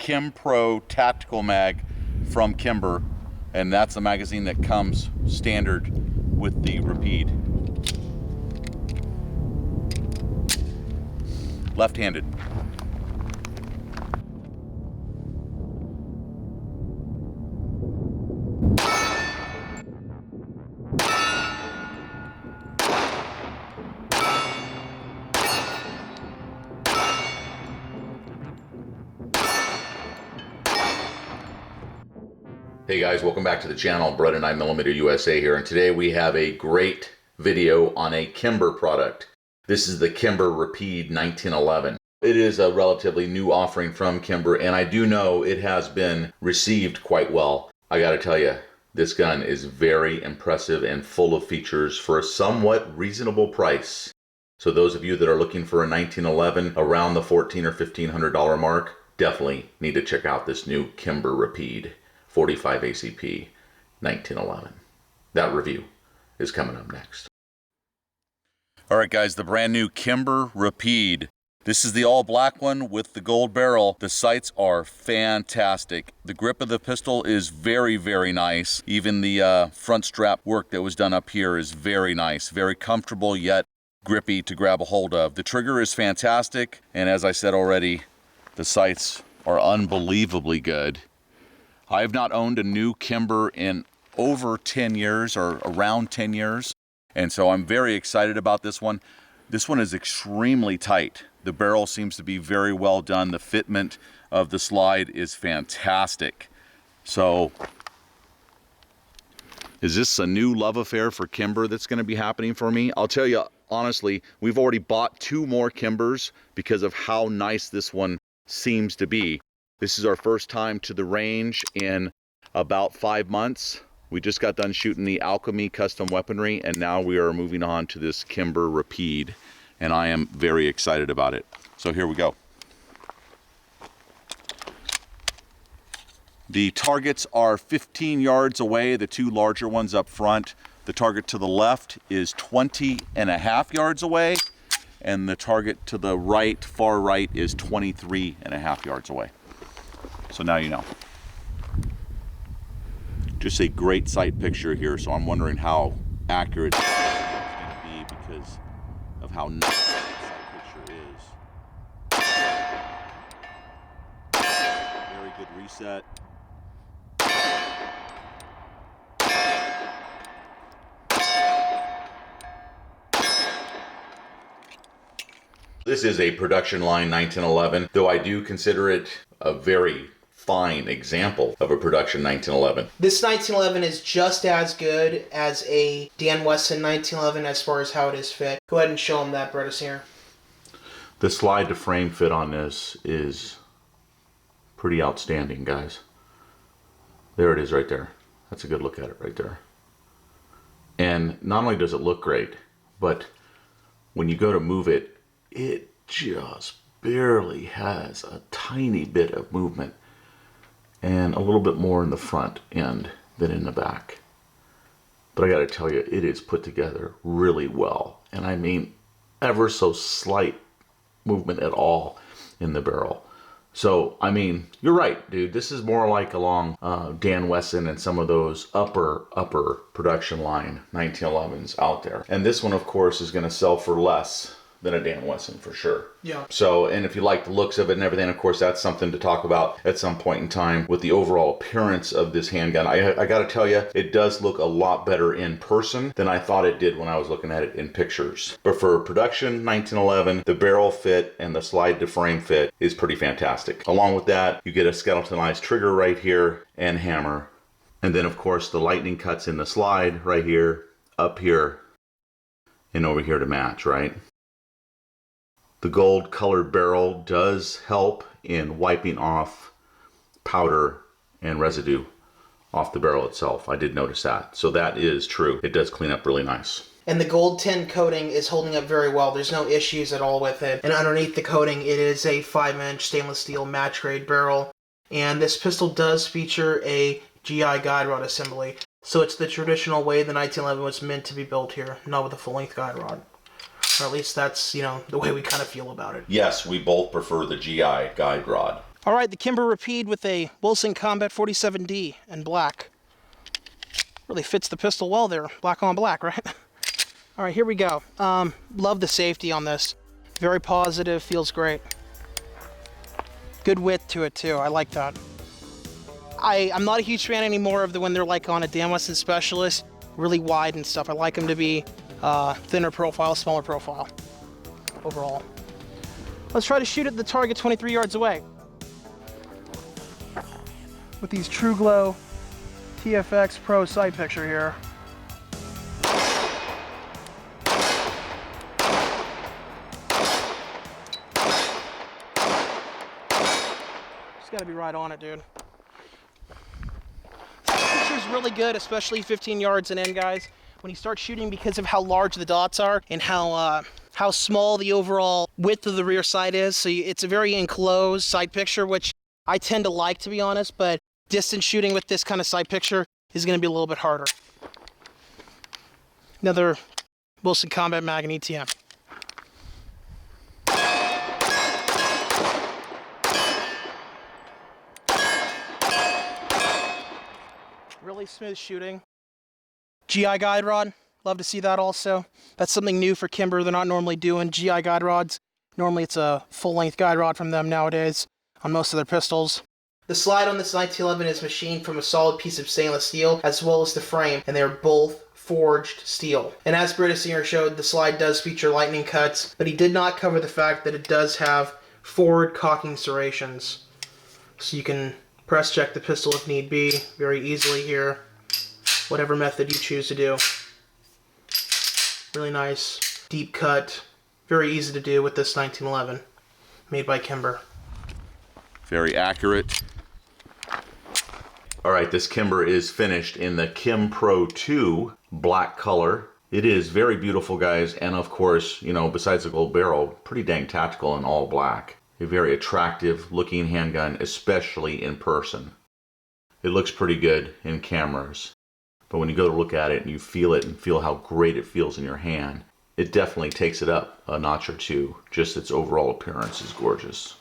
Kim Pro Tactical Mag from Kimber, and that's the magazine that comes standard with the Rapide. Left-handed. Hey guys, welcome back to the channel. Beretta 9mm USA here, and today we have a great video on a Kimber product. This is the Kimber Rapide 1911. It is a relatively new offering from Kimber, and I do know it has been received quite well. I gotta tell you, this gun is very impressive and full of features for a somewhat reasonable price. So those of you that are looking for a 1911 around the $1,400 or $1,500 mark, definitely need to check out this new Kimber Rapide 45 ACP 1911. That review is coming up next. All right guys, the brand new Kimber Rapide. This is the all black one with the gold barrel. The sights are fantastic. The grip of the pistol is very, very nice. Even the front strap work that was done up here is very nice. Very comfortable yet grippy to grab a hold of. The trigger is fantastic, and as I said already, the sights are unbelievably good. I have not owned a new Kimber in over 10 years or around 10 years. And so I'm very excited about this one. This one is extremely tight. The barrel seems to be very well done. The fitment of the slide is fantastic. So is this a new love affair for Kimber that's going to be happening for me? I'll tell you honestly, we've already bought 2 more Kimbers because of how nice this one seems to be. This is our first time to the range in about 5 months. We just got done shooting the Alchemy custom weaponry, and now we are moving on to this Kimber Rapide, and I am very excited about it. So here we go. The targets are 15 yards away, the 2 larger ones up front. The target to the left is 20.5 yards away, and the target to the right, far right, is 23.5 yards away. So now you know. Just a great sight picture here, so I'm wondering how accurate it's going to be because of how nice the sight picture is. Very good reset. This is a production line 1911, though I do consider it a very fine example of a production 1911. This 1911 is just as good as a Dan Wesson 1911 as far as how it is fit. Go ahead and show them that, Bretta's here. The slide to frame fit on this is pretty outstanding, guys. There it is right there. That's a good look at it right there. And not only does it look great, but when you go to move it, it just barely has a tiny bit of movement, and a little bit more in the front end than in the back. But I gotta tell you, it is put together really well. And I mean, ever so slight movement at all in the barrel. So, I mean, you're right, dude. This is more like along Dan Wesson and some of those upper production line 1911s out there. And this one, of course, is gonna sell for less than a Dan Wesson for sure. Yeah. So, and if you like the looks of it and everything, of course, that's something to talk about at some point in time with the overall appearance of this handgun. I gotta tell you, it does look a lot better in person than I thought it did when I was looking at it in pictures. But for production 1911, the barrel fit and the slide to frame fit is pretty fantastic. Along with that, you get a skeletonized trigger right here and hammer. And then, of course, the lightning cuts in the slide right here, up here, and over here to match, right? The gold colored barrel does help in wiping off powder and residue off the barrel itself. I did notice that. So that is true. It does clean up really nice. And the gold tin coating is holding up very well. There's no issues at all with it. And underneath the coating, it is a 5-inch stainless steel match grade barrel. And this pistol does feature a GI guide rod assembly. So it's the traditional way the 1911 was meant to be built here, not with a full-length guide rod. Or at least that's, you know, the way we kind of feel about it. Yes, we both prefer the GI guide rod. All right, the Kimber Rapide with a Wilson Combat 47D in black. Really fits the pistol well there, black on black, right? All right, here we go. Love the safety on this. Very positive, feels great. Good width to it too, I like that. I'm not a huge fan anymore of when they're like on a Dan Wesson Specialist, really wide and stuff. I like them to be thinner profile, smaller profile overall. Let's try to shoot at the target 23 yards away. With these True Glow TFX Pro sight picture here. Just gotta be right on it, dude. Sight picture's really good, especially 15 yards and in, guys. When you start shooting, because of how large the dots are and how small the overall width of the rear sight is, so it's a very enclosed sight picture, which I tend to like, to be honest, but distance shooting with this kind of sight picture is going to be a little bit harder. Another Wilson Combat Mag and ETM. Really smooth shooting. GI guide rod, love to see that also. That's something new for Kimber. They're not normally doing GI guide rods. Normally it's a full-length guide rod from them nowadays on most of their pistols. The slide on this 1911 is machined from a solid piece of stainless steel, as well as the frame, and they are both forged steel. And as Beretta Singer showed, the slide does feature lightning cuts, but he did not cover the fact that it does have forward cocking serrations. So you can press check the pistol if need be, very easily here, whatever method you choose to do. Really nice, deep cut, very easy to do with this 1911, made by Kimber. Very accurate. All right, this Kimber is finished in the Kim Pro 2 black color. It is very beautiful, guys, and of course, you know, besides the gold barrel, pretty dang tactical in all black. A very attractive looking handgun, especially in person. It looks pretty good in cameras, but when you go to look at it and you feel it and feel how great it feels in your hand, it definitely takes it up a notch or two. Just its overall appearance is gorgeous.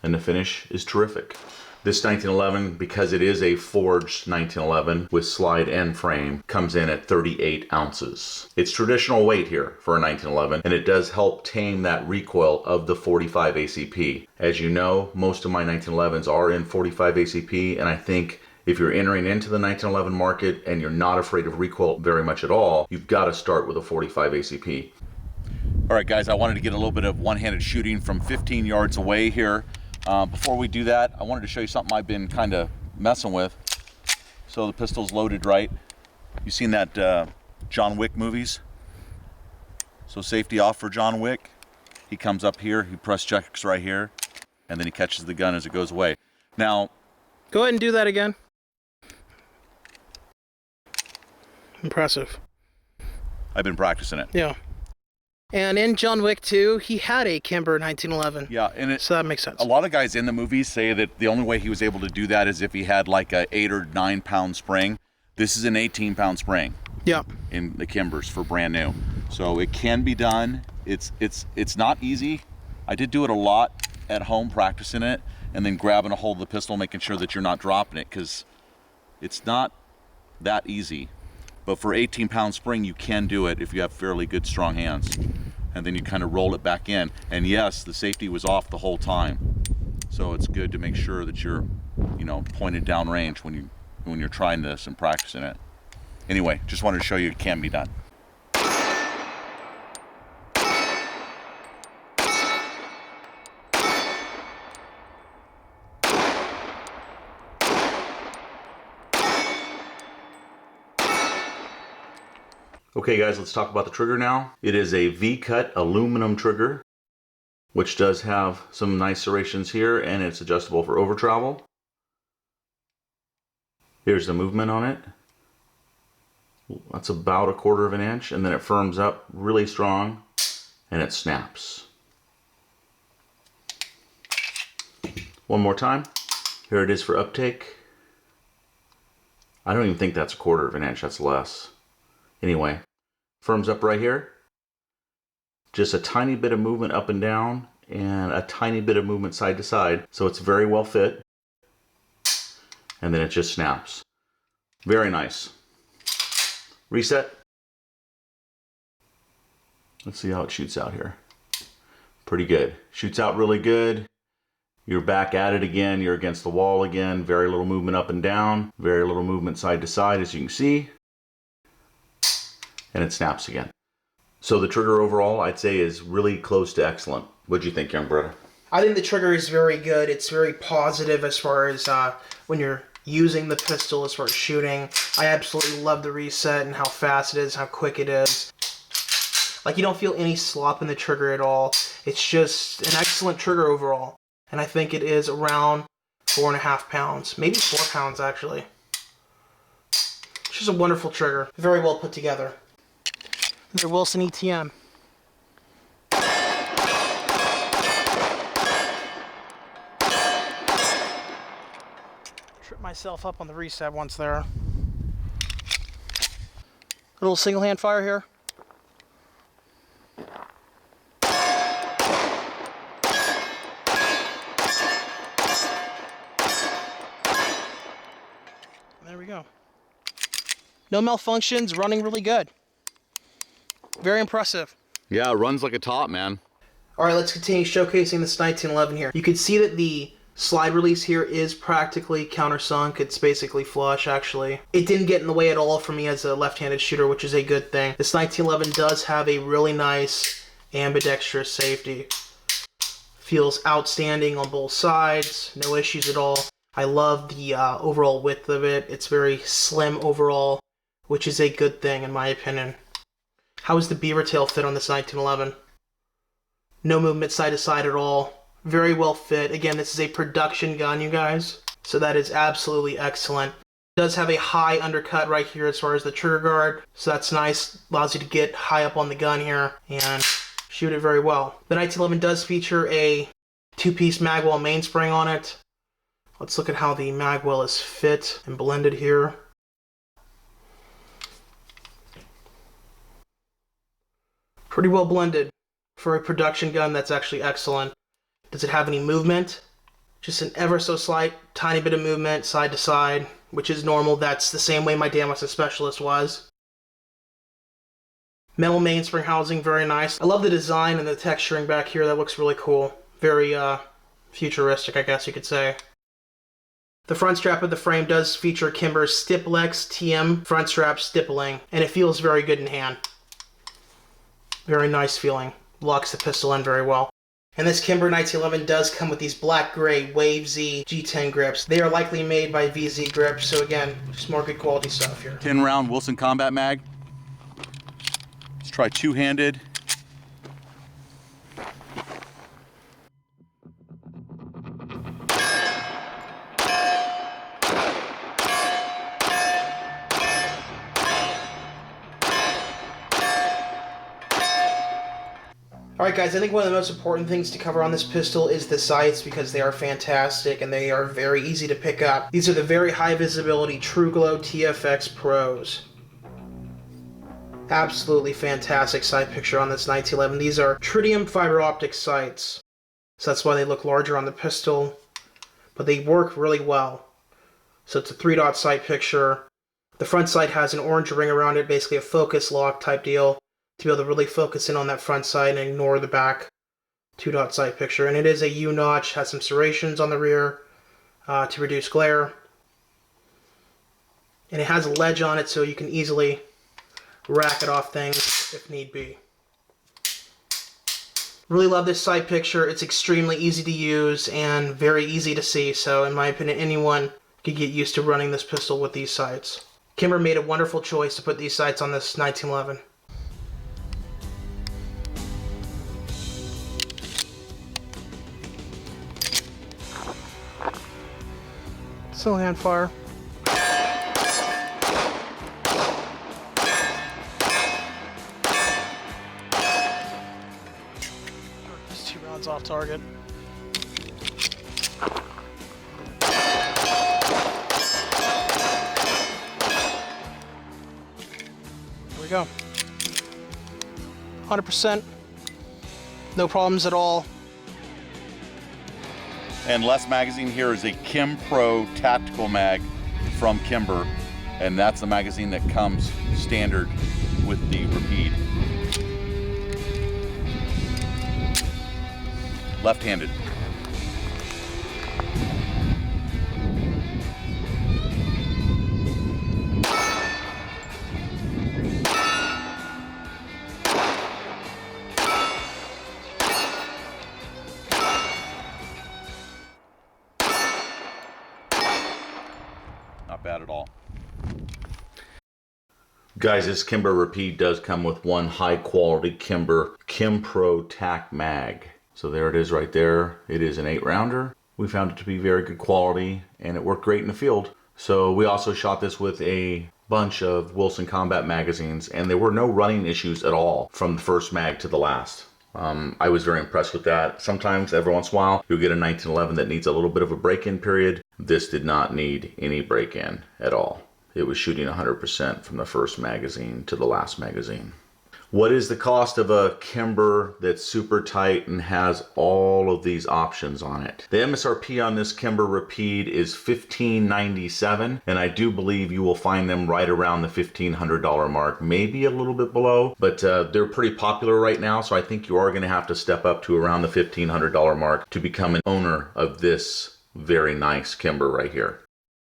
And the finish is terrific. This 1911, because it is a forged 1911 with slide and frame, comes in at 38 ounces. It's traditional weight here for a 1911, and it does help tame that recoil of the 45 ACP. As you know, most of my 1911s are in 45 ACP, and I think if you're entering into the 1911 market and you're not afraid of recoil very much at all, you've got to start with a 45 ACP. All right, guys, I wanted to get a little bit of one-handed shooting from 15 yards away here. Before we do that, I wanted to show you something I've been kind of messing with. So the pistol's loaded right. You've seen that John Wick movies? So safety off for John Wick. He comes up here, he press checks right here, and then he catches the gun as it goes away. Now, go ahead and do that again. Impressive. I've been practicing it. Yeah. And in John Wick 2, he had a Kimber 1911. Yeah, and so that makes sense. A lot of guys in the movies say that the only way he was able to do that is if he had like a 8 or 9 pound spring. This is an 18-pound spring. Yeah. In the Kimbers for brand new. So it can be done. It's not easy. I did do it a lot at home practicing it and then grabbing a hold of the pistol, making sure that you're not dropping it, because it's not that easy. But for 18-pound spring, you can do it if you have fairly good, strong hands. And then you kind of roll it back in. And yes, the safety was off the whole time. So it's good to make sure that you're, you know, pointed down range when you're trying this and practicing it. Anyway, just wanted to show you it can be done. Okay guys, let's talk about the trigger now. It is a V-cut aluminum trigger, which does have some nice serrations here, and it's adjustable for over travel. Here's the movement on it. That's about 1/4 of an inch, and then it firms up really strong and it snaps. One more time. Here it is for uptake. I don't even think that's 1/4 of an inch, that's less. Anyway, firms up right here. Just a tiny bit of movement up and down, and a tiny bit of movement side to side. So it's very well fit. And then it just snaps. Very nice. Reset. Let's see how it shoots out here. Pretty good. Shoots out really good. You're back at it again. You're against the wall again. Very little movement up and down. Very little movement side to side, as you can see. And it snaps again. So the trigger overall, I'd say, is really close to excellent. What do you think, young Beretta? I think the trigger is very good. It's very positive as far as when you're using the pistol, as far as shooting. I absolutely love the reset and how fast it is, how quick it is. Like, you don't feel any slop in the trigger at all. It's just an excellent trigger overall. And I think it is around 4.5 pounds, maybe 4 pounds actually. It's just a wonderful trigger. Very well put together. There's a Wilson ETM. Trip myself up on the reset once there. Little single hand fire here. There we go. No malfunctions, running really good. Very impressive. Yeah, it runs like a top, man. All right, let's continue showcasing this 1911 here. You can see that the slide release here is practically countersunk. It's basically flush, actually. It didn't get in the way at all for me as a left-handed shooter, which is a good thing. This 1911 does have a really nice ambidextrous safety. Feels outstanding on both sides. No issues at all. I love the overall width of it. It's very slim overall, which is a good thing in my opinion. How is the beaver tail fit on this 1911? No movement side to side at all. Very well fit. Again, this is a production gun, you guys. So that is absolutely excellent. It does have a high undercut right here as far as the trigger guard. So that's nice. Allows you to get high up on the gun here and shoot it very well. The 1911 does feature a 2-piece magwell mainspring on it. Let's look at how the magwell is fit and blended here. Pretty well blended. For a production gun, that's actually excellent. Does it have any movement? Just an ever so slight, tiny bit of movement side to side, which is normal. That's the same way my Damascus Specialist was. Metal mainspring housing, very nice. I love the design and the texturing back here. That looks really cool. Very futuristic, I guess you could say. The front strap of the frame does feature Kimber's Stiplex TM front strap stippling, and it feels very good in hand. Very nice feeling. Locks the pistol in very well. And this Kimber 1911 does come with these black-gray Wave Z G10 grips. They are likely made by VZ Grips, so again, just more good quality stuff here. 10-round Wilson Combat Mag. Let's try two-handed. Alright guys, I think one of the most important things to cover on this pistol is the sights because they are fantastic and they are very easy to pick up. These are the very high visibility TrueGlow TFX Pros. Absolutely fantastic sight picture on this 1911. These are tritium fiber optic sights. So that's why they look larger on the pistol, but they work really well. So it's a 3-dot sight picture. The front sight has an orange ring around it, basically a focus lock type deal, to be able to really focus in on that front sight and ignore the back 2-dot sight picture. And it is a U-notch, has some serrations on the rear to reduce glare. And it has a ledge on it so you can easily rack it off things if need be. Really love this sight picture. It's extremely easy to use and very easy to see, so in my opinion anyone could get used to running this pistol with these sights. Kimber made a wonderful choice to put these sights on this 1911. Still hand fire. Just 2 rounds off target. There we go. 100%. No problems at all. And less magazine here is a Kim Pro Tactical Mag from Kimber, and that's the magazine that comes standard with the Rapide. Left-handed. Not bad at all. Guys, this Kimber Rapide does come with one high quality Kimber Kim Pro Tac Mag. So there it is right there. It is an 8-rounder. We found it to be very good quality and it worked great in the field. So we also shot this with a bunch of Wilson Combat magazines and there were no running issues at all from the first mag to the last. I was very impressed with that. Sometimes, every once in a while, you'll get a 1911 that needs a little bit of a break-in period. This did not need any break-in at all. It was shooting 100% from the first magazine to the last magazine. What is the cost of a Kimber that's super tight and has all of these options on it? The MSRP on this Kimber Rapide is $1,597, and I do believe you will find them right around the $1,500 mark, maybe a little bit below, but they're pretty popular right now, so I think you are going to have to step up to around the $1,500 mark to become an owner of this very nice Kimber right here.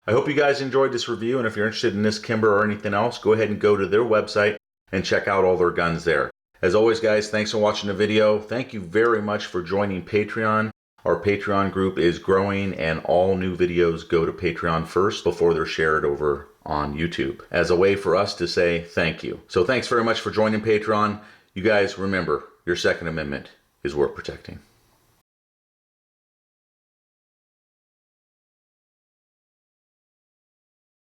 I hope you guys enjoyed this review, and if you're interested in this Kimber or anything else, go ahead and go to their website and check out all their guns there. As always, guys, thanks for watching the video. Thank you very much for joining Patreon. Our Patreon group is growing and all new videos go to Patreon first before they're shared over on YouTube as a way for us to say thank you. So thanks very much for joining Patreon. You guys remember, your Second Amendment is worth protecting.